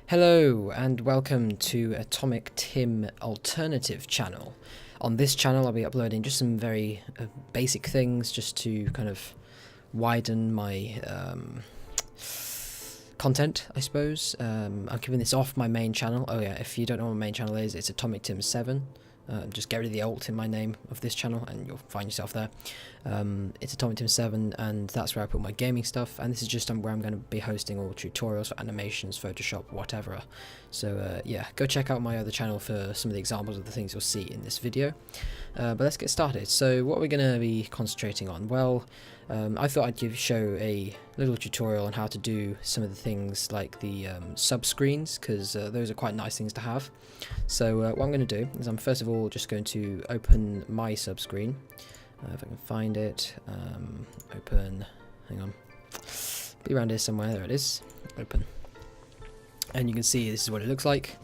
Hello and welcome to Atomic Tim Alternative channel. On this channel I'll be uploading just some very basic things just to kind of widen my content, I suppose. I'm keeping this off my main channel. Oh yeah, if you don't know what my main channel is, it's Atomic Tim 7. Just get rid of the alt in my name of this channel and you'll find yourself there. It's Atomic Tim 7 and that's where I put my gaming stuff, and this is just where I'm going to be hosting all tutorials for animations, Photoshop, whatever. So yeah, go check out my other channel for some of the examples of the things you'll see in this video. But let's get started. So what we're going to be concentrating on, well, I thought I'd show a little tutorial on how to do some of the things like the sub-screens, because those are quite nice things to have. So what I'm going to do is I'm first of all just going to open my sub-screen, if I can find it, open, hang on, be around here somewhere, there it is, open. And you can see this is what it looks like.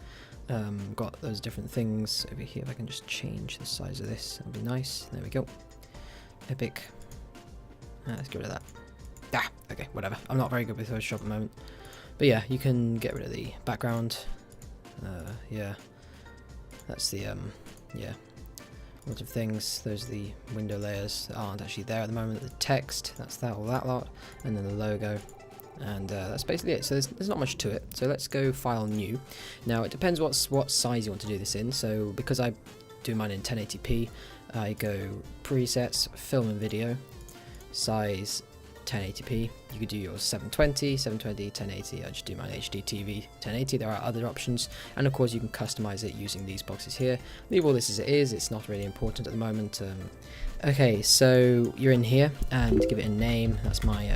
Got those different things over here. If I can just change the size of this, that'll be nice. There we go. Epic. Let's get rid of that. Ah, okay, whatever. I'm not very good with Photoshop at the moment. But yeah, you can get rid of the background. Yeah. That's the, yeah. Lots of things. Those are the window layers that aren't actually there at the moment. The text, that's that, all that lot. And then the logo. And that's basically it. So there's not much to it. So let's go File New. Now it depends what size you want to do this in. So because I do mine in 1080p, I go Presets, Film and Video, Size 1080p. You could do yours 720, 1080. I just do mine HD TV 1080. There are other options, and of course you can customize it using these boxes here. Leave all this as it is. It's not really important at the moment. Okay, so you're in here, and give it a name. That's my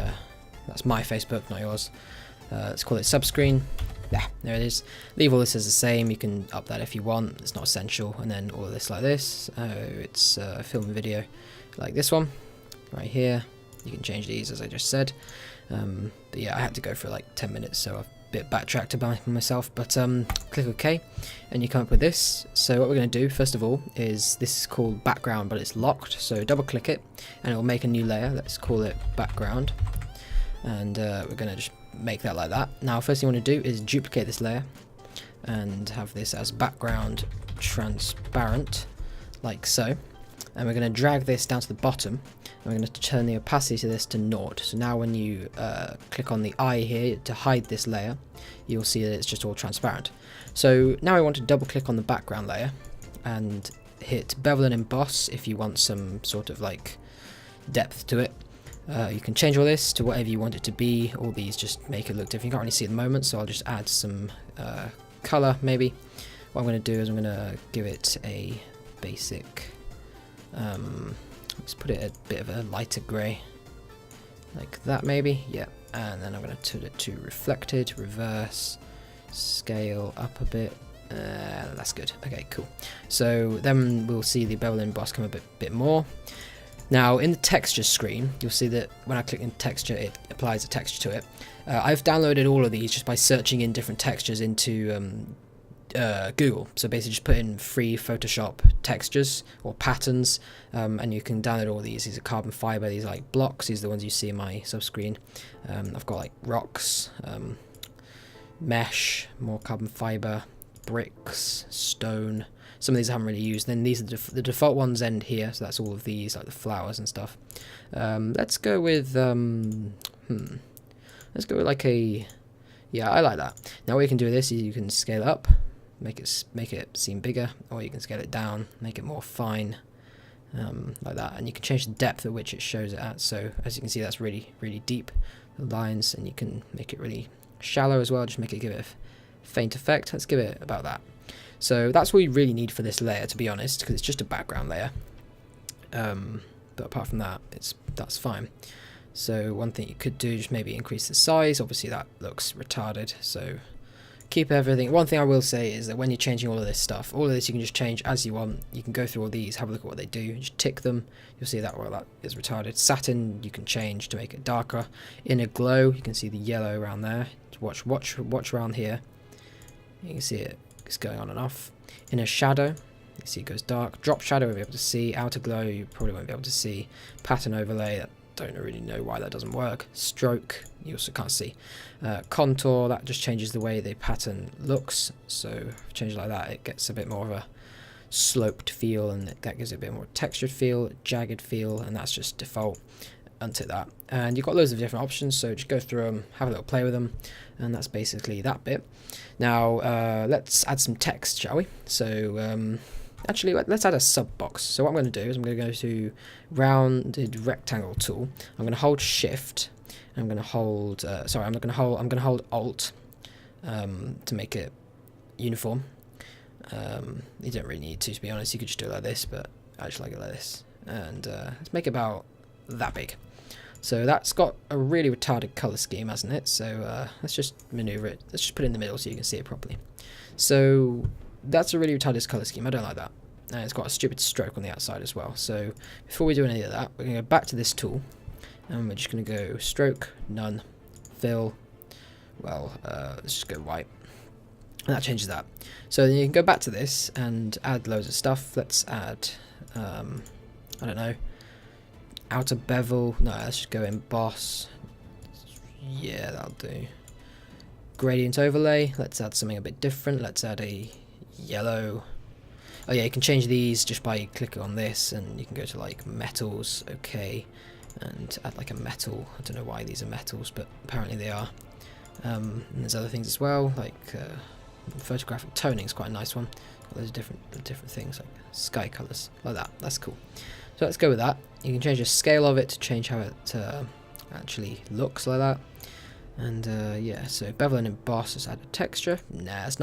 Facebook, not yours. Let's call it subscreen. Yeah, there it is. Leave all this as the same. You can up that if you want. It's not essential. And then all of this like this. It's film and video like this one right here. You can change these as I just said. But yeah, I had to go for like 10 minutes, so I've a bit backtracked about myself. But click OK, and you come up with this. So what we're going to do first of all is, this is called background, but it's locked. So double click it, and it will make a new layer. Let's call it background. And we're going to just make that like that. Now first thing you want to do is duplicate this layer and have this as background transparent, like so. And we're going to drag this down to the bottom, and we're going to turn the opacity to this to 0. So now when you click on the eye here to hide this layer, you'll see that it's just all transparent. So now I want to double click on the background layer and hit bevel and emboss if you want some sort of like depth to it. You can change all this to whatever you want it to be. All these just make it look different. You can't really see at the moment, so I'll just add some color maybe. What I'm going to do is I'm going to give it a basic, let's put it a bit of a lighter grey, like that maybe, yeah. And then I'm going to turn it to reflected, reverse, scale up a bit. That's good. Okay, cool. So then we'll see the bevel and emboss come a bit more. Now in the texture screen, you'll see that when I click in texture, it applies a texture to it. I've downloaded all of these just by searching in different textures into Google. So basically just put in free Photoshop textures or patterns, and you can download all these. These are carbon fiber, these are like blocks, these are the ones you see in my subscreen. I've got like rocks, mesh, more carbon fiber, bricks, stone. Some of these I haven't really used. Then these are the default ones end here, so that's all of these, like the flowers and stuff. Let's go with let's go with like a, yeah, I like that. Now what you can do with this is you can scale it up, make it seem bigger, or you can scale it down, make it more fine, like that. And you can change the depth at which it shows it at. So as you can see, that's really deep, the lines, and you can make it really shallow as well. Just give it a faint effect. Let's give it about that. So that's what you really need for this layer, to be honest, because it's just a background layer. But apart from that, that's fine. So one thing you could do is maybe increase the size. Obviously that looks retarded, so keep everything. One thing I will say is that when you're changing all of this stuff, all of this you can just change as you want. You can go through all these, have a look at what they do, just tick them. You'll see that, well, that is retarded. Satin you can change to make it darker. Inner glow, you can see the yellow around there. Watch around here. You can see it's going on and off. Inner shadow, you see it goes dark. Drop shadow, you'll be able to see. Outer glow, you probably won't be able to see. Pattern overlay, that don't really know why that doesn't work. Stroke, you also can't see. Contour, that just changes the way the pattern looks. So if you change it like that, it gets a bit more of a sloped feel, and that gives it a bit more textured feel, jagged feel, and that's just default. Untick that, and you've got loads of different options, so just go through them, have a little play with them, and that's basically that bit. Now let's add some text, shall we? So actually, let's add a sub box. So what I'm going to do is I'm going to go to rounded rectangle tool. I'm going to hold shift, and I'm going to hold I'm going to hold alt to make it uniform. You don't really need to be honest. You could just do it like this, but I just like it like this. And let's make it about that big. So that's got a really retarded color scheme, hasn't it? So let's just maneuver it. Let's just put it in the middle so you can see it properly. So that's a really retarded color scheme. I don't like that. And it's got a stupid stroke on the outside as well. So before we do any of that, we're going to go back to this tool, and we're just going to go stroke, none, fill. Well, let's just go white. And that changes that. So then you can go back to this and add loads of stuff. Let's add, I don't know, outer bevel. No, let's just go emboss. Yeah, that'll do. Gradient overlay. Let's add something a bit different. Let's add a yellow. Oh yeah, you can change these just by clicking on this, and you can go to like metals. Okay, and add like a metal. I don't know why these are metals, but apparently they are. And there's other things as well, like photographic toning is quite a nice one. There's different things like sky colors like that. That's cool. So let's go with that. You can change the scale of it to change how it actually looks like that. And yeah, so bevel and emboss. Let's add a texture. Nah, let's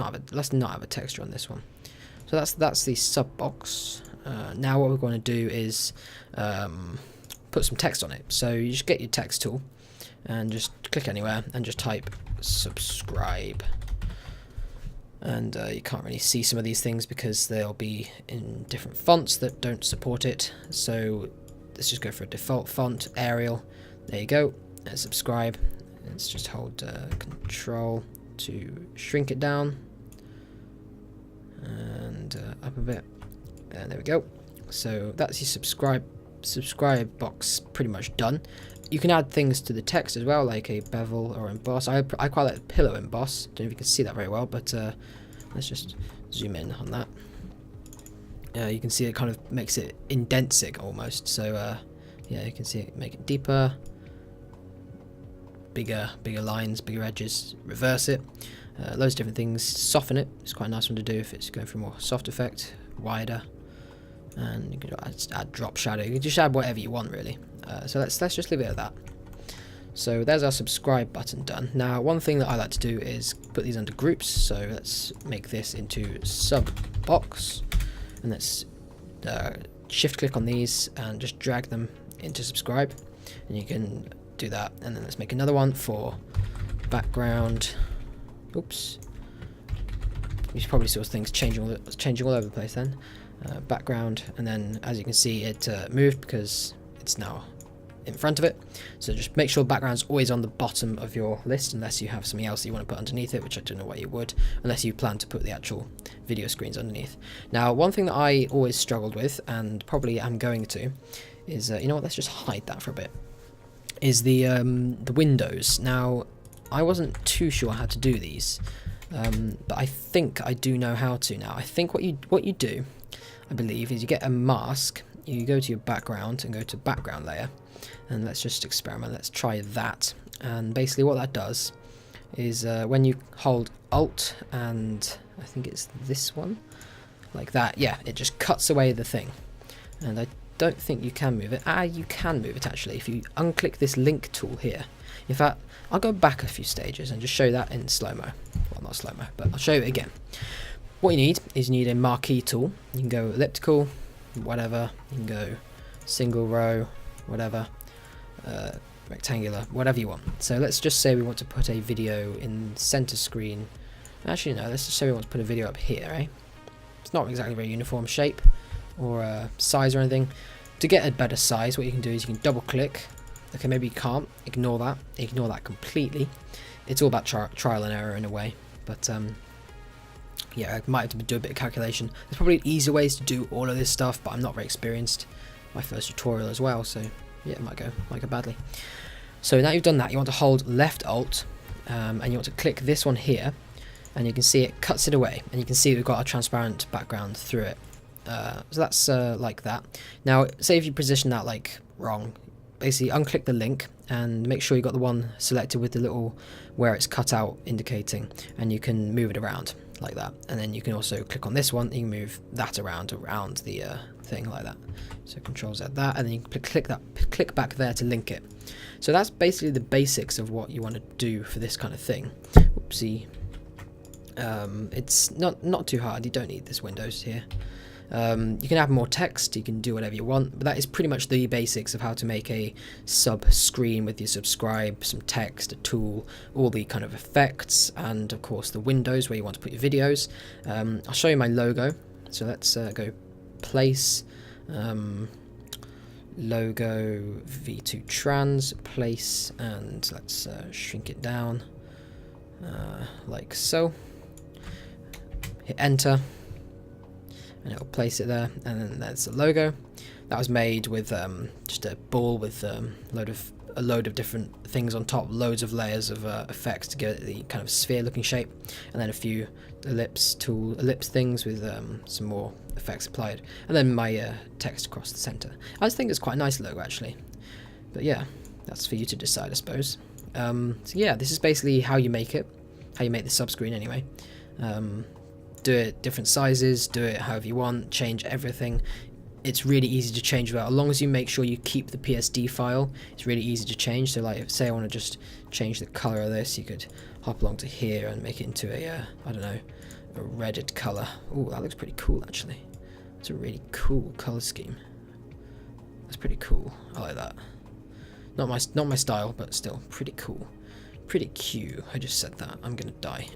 not have a texture on this one. So that's the sub box. Now what we're going to do is put some text on it. So you just get your text tool and just click anywhere and just type subscribe. And you can't really see some of these things because they'll be in different fonts that don't support it. So let's just go for a default font, Arial. There you go. And subscribe. Let's just hold Control to shrink it down and up a bit. And there we go. So that's your subscribe box pretty much done. You can add things to the text as well, like a bevel or emboss. I quite like the pillow emboss. Don't know if you can see that very well, but let's just zoom in on that. You can see it kind of makes it indents it almost. So yeah, you can see it make it deeper, bigger lines, bigger edges. Reverse it. Loads of different things. Soften it. It's quite a nice one to do if it's going for a more soft effect. Wider. And you can add drop shadow. You can just add whatever you want really. So let's just leave it at that. So there's our subscribe button done. Now one thing that I like to do is put these under groups. So let's make this into sub box, and let's shift click on these and just drag them into subscribe. And you can do that. And then let's make another one for background. Oops. You probably saw things changing all over the place then. Background, and then as you can see it moved because it's now in front of it. So just make sure the background's always on the bottom of your list, unless you have something else that you want to put underneath it, which I don't know why you would, unless you plan to put the actual video screens underneath. Now one thing that I always struggled with, and probably am going to, is you know what, let's just hide that for a bit, is the windows. Now I wasn't too sure how to do these, but I think I do know how to now. I think what you do, I believe, is you get a mask, you go to your background and go to background layer, and let's just experiment. Let's try that. And basically what that does is when you hold Alt and I think it's this one, like that, yeah, it just cuts away the thing. And I don't think you can move it. You can move it actually if you unclick this link tool here. In fact, I'll go back a few stages and just show that in slow-mo. Well, not slow-mo, but I'll show you it again. What you need is you need a marquee tool. You can go elliptical, whatever. You can go single row, whatever. Rectangular, whatever you want. So let's just say we want to put a video in center screen. Actually, no, let's just say we want to put a video up here, eh? It's not exactly a very uniform shape or size or anything. To get a better size, what you can do is you can double click. Okay, maybe you can't. Ignore that. Ignore that completely. It's all about trial and error in a way. But yeah, I might have to do a bit of calculation. There's probably easier ways to do all of this stuff, but I'm not very experienced. My first tutorial as well, so Yeah, it might go badly. So now you've done that, you want to hold left alt, and you want to click this one here, and you can see it cuts it away, and you can see we've got a transparent background through it. So that's like that. Now, say if you position that like wrong, basically unclick the link and make sure you got the one selected with the little where it's cut out indicating, and you can move it around like that. And then you can also click on this one, you can move that around the thing like that. So Control Z that, and then you can click back there to link it. So that's basically the basics of what you want to do for this kind of thing. Oopsie. It's not too hard. You don't need this Windows here. You can add more text, you can do whatever you want, but that is pretty much the basics of how to make a sub screen with your subscribe, some text, a tool, all the kind of effects, and of course the windows where you want to put your videos. I'll show you my logo. So let's go place, logo v2 trans, place, and let's shrink it down like so. Hit enter, and it'll place it there, and then there's the logo. That was made with just a ball with a load of different things on top, loads of layers of effects to get the kind of sphere looking shape, and then a few ellipse things with some more effects applied, and then my text across the center. I just think it's quite a nice logo actually, but yeah, that's for you to decide, I suppose. So yeah, this is basically how you make it, how you make the sub screen anyway. Do it different sizes, do it however you want, change everything. It's really easy to change that, as long as you make sure you keep the PSD file. It's really easy to change. So like, say I want to just change the color of this, you could hop along to here and make it into a I don't know, a redded color. Oh, that looks pretty cool actually. It's a really cool color scheme. That's pretty cool. I like that. Not my style, but still pretty cool. Pretty cute. I just said that. I'm gonna die.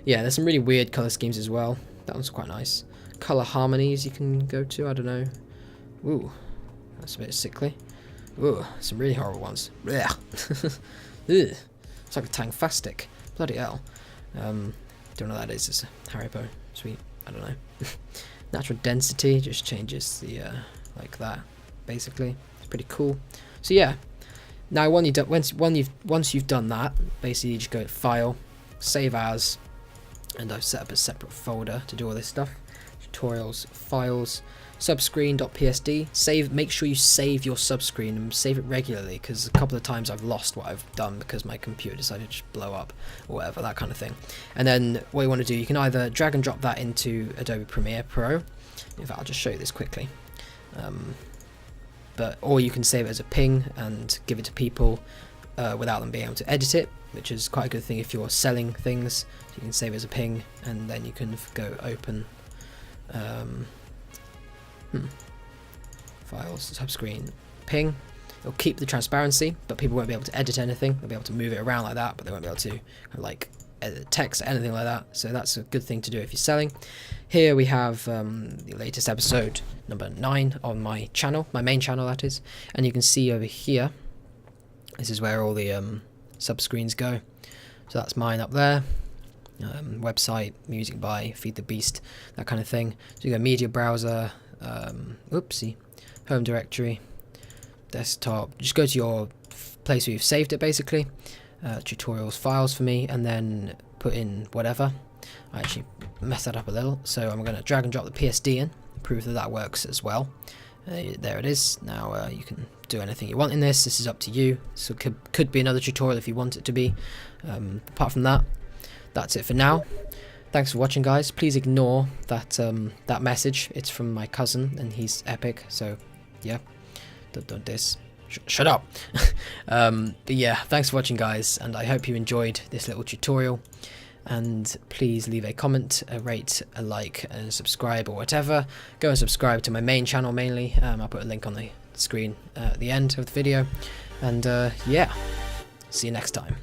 Yeah, there's some really weird color schemes as well. That one's quite nice. Color harmonies you can go to. I don't know. Ooh, that's a bit sickly. Ooh, some really horrible ones. Yeah. It's like a Tangfastic. Bloody hell. Don't know what that is. It's a Haribo. Sweet. I don't know. Natural density just changes the like that. Basically, it's pretty cool. So yeah. Now, once you've done that, basically you just go to File, Save As, and I've set up a separate folder to do all this stuff. Tutorials, Files, Subscreen.psd. Save. Make sure you save your subscreen and save it regularly, because a couple of times I've lost what I've done because my computer decided to just blow up or whatever, that kind of thing. And then what you want to do, you can either drag and drop that into Adobe Premiere Pro. In fact, I'll just show you this quickly. Or you can save it as a ping and give it to people without them being able to edit it, which is quite a good thing if you're selling things. So you can save it as a ping, and then you can go open files, subscreen, ping. It'll keep the transparency, but people won't be able to edit anything. They'll be able to move it around like that, but they won't be able to kind of like edit text or anything like that. So that's a good thing to do if you're selling. Here we have the latest episode, number 9, on my channel, my main channel that is, and you can see over here, this is where all the sub-screens go. So that's mine up there, website, music by, Feed the Beast, that kind of thing. So you go media browser, oopsie, home directory, desktop, just go to your place where you've saved it basically, tutorials, files for me, and then put in whatever. I actually messed that up a little, so I'm going to drag and drop the PSD in, prove that that works as well. There it is. Now you can do anything you want in this. This is up to you. So it could be another tutorial if you want it to be. Apart from that, that's it for now. Thanks for watching, guys. Please ignore that that message. It's from my cousin, and he's epic. So yeah, don't diss. Shut up. But yeah, thanks for watching, guys, and I hope you enjoyed this little tutorial. And please leave a comment, a rate, a like, and subscribe or whatever. Go and subscribe to my main channel mainly. I'll put a link on the screen at the end of the video. And yeah, see you next time.